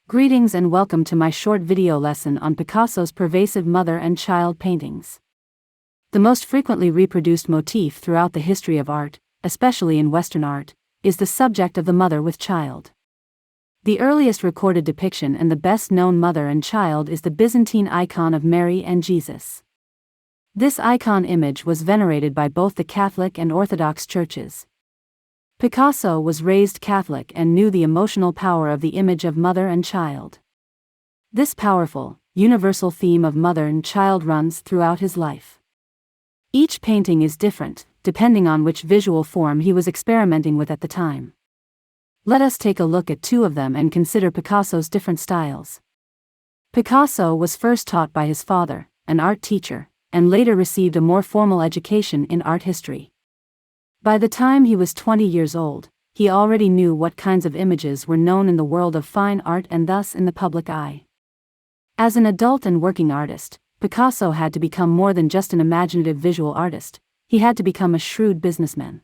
Greetings and welcome to my short video lesson on Picasso's pervasive mother and child paintings. The most frequently reproduced motif throughout the history of art, especially in Western art, is the subject of the mother with child. The earliest recorded depiction and the best-known mother and child is the Byzantine icon of Mary and Jesus. This icon image was venerated by both the Catholic and Orthodox churches. Picasso was raised Catholic and knew the emotional power of the image of mother and child. This powerful, universal theme of mother and child runs throughout his life. Each painting is different, depending on which visual form he was experimenting with at the time. Let us take a look at two of them and consider Picasso's different styles. Picasso was first taught by his father, an art teacher, and later received a more formal education in art history. By the time he was 20 years old, he already knew what kinds of images were known in the world of fine art and thus in the public eye. As an adult and working artist, Picasso had to become more than just an imaginative visual artist, he had to become a shrewd businessman.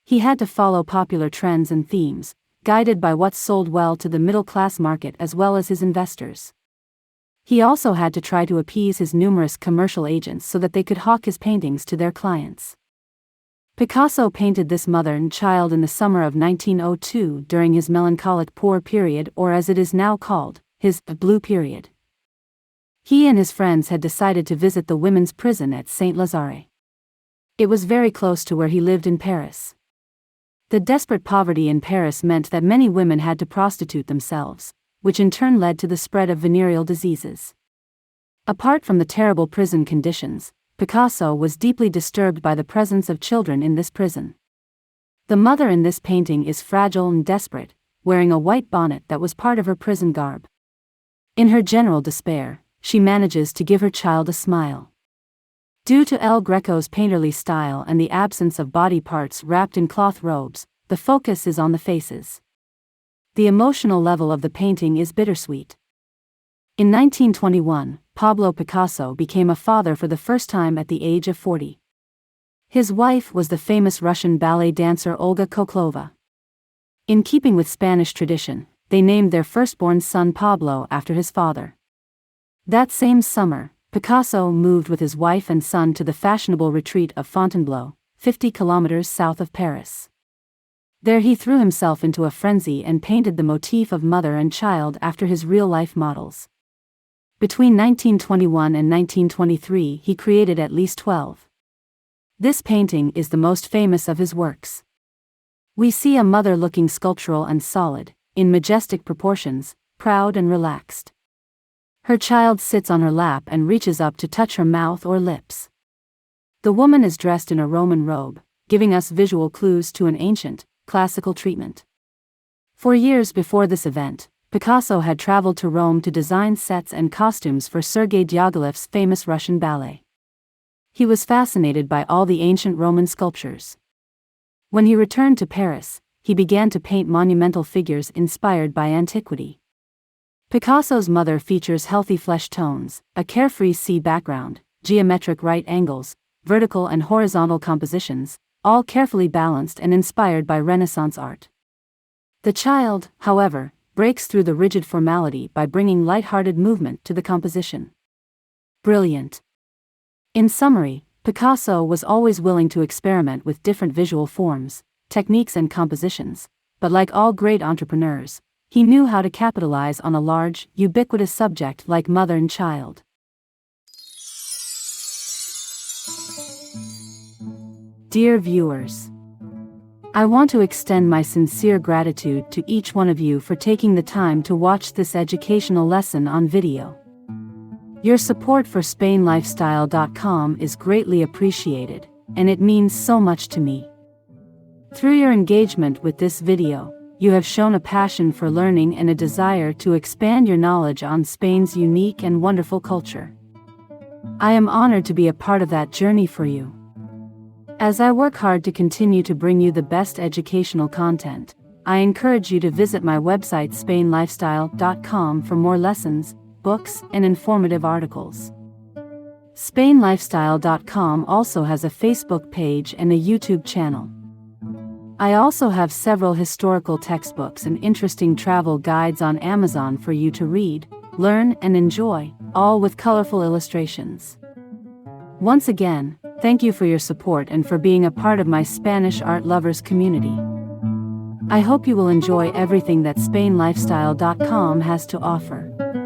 He had to follow popular trends and themes, guided by what sold well to the middle-class market as well as his investors. He also had to try to appease his numerous commercial agents so that they could hawk his paintings to their clients. Picasso painted this mother and child in the summer of 1902 during his melancholic poor period, or as it is now called, his blue period. He and his friends had decided to visit the women's prison at Saint Lazare. It was very close to where he lived in Paris. The desperate poverty in Paris meant that many women had to prostitute themselves, which in turn led to the spread of venereal diseases. Apart from the terrible prison conditions, Picasso was deeply disturbed by the presence of children in this prison. The mother in this painting is fragile and desperate, wearing a white bonnet that was part of her prison garb. In her general despair, she manages to give her child a smile. Due to El Greco's painterly style and the absence of body parts wrapped in cloth robes, the focus is on the faces. The emotional level of the painting is bittersweet. In 1921, Pablo Picasso became a father for the first time at the age of 40. His wife was the famous Russian ballet dancer Olga Koklova. In keeping with Spanish tradition, they named their firstborn son Pablo after his father. That same summer, Picasso moved with his wife and son to the fashionable retreat of Fontainebleau, 50 kilometers south of Paris. There he threw himself into a frenzy and painted the motif of mother and child after his real-life models. Between 1921 and 1923 he created at least 12. This painting is the most famous of his works. We see a mother looking sculptural and solid, in majestic proportions, proud and relaxed. Her child sits on her lap and reaches up to touch her mouth or lips. The woman is dressed in a Roman robe, giving us visual clues to an ancient, classical treatment. For years before this event, Picasso had traveled to Rome to design sets and costumes for Sergei Diaghilev's famous Russian ballet. He was fascinated by all the ancient Roman sculptures. When he returned to Paris, he began to paint monumental figures inspired by antiquity. Picasso's mother features healthy flesh tones, a carefree sea background, geometric right angles, vertical and horizontal compositions, all carefully balanced and inspired by Renaissance art. The child, however, breaks through the rigid formality by bringing light-hearted movement to the composition. Brilliant. In summary, Picasso was always willing to experiment with different visual forms, techniques and compositions, but like all great entrepreneurs, he knew how to capitalize on a large, ubiquitous subject like mother and child. Dear viewers, I want to extend my sincere gratitude to each one of you for taking the time to watch this educational lesson on video. Your support for SpainLifestyle.com is greatly appreciated, and it means so much to me. Through your engagement with this video, you have shown a passion for learning and a desire to expand your knowledge on Spain's unique and wonderful culture. I am honored to be a part of that journey for you. As I work hard to continue to bring you the best educational content, I encourage you to visit my website SpainLifestyle.com for more lessons, books, and informative articles. SpainLifestyle.com also has a Facebook page and a YouTube channel. I also have several historical textbooks and interesting travel guides on Amazon for you to read, learn, and enjoy, all with colorful illustrations. Once again, thank you for your support and for being a part of my Spanish art lovers community. I hope you will enjoy everything that SpainLifestyle.com has to offer.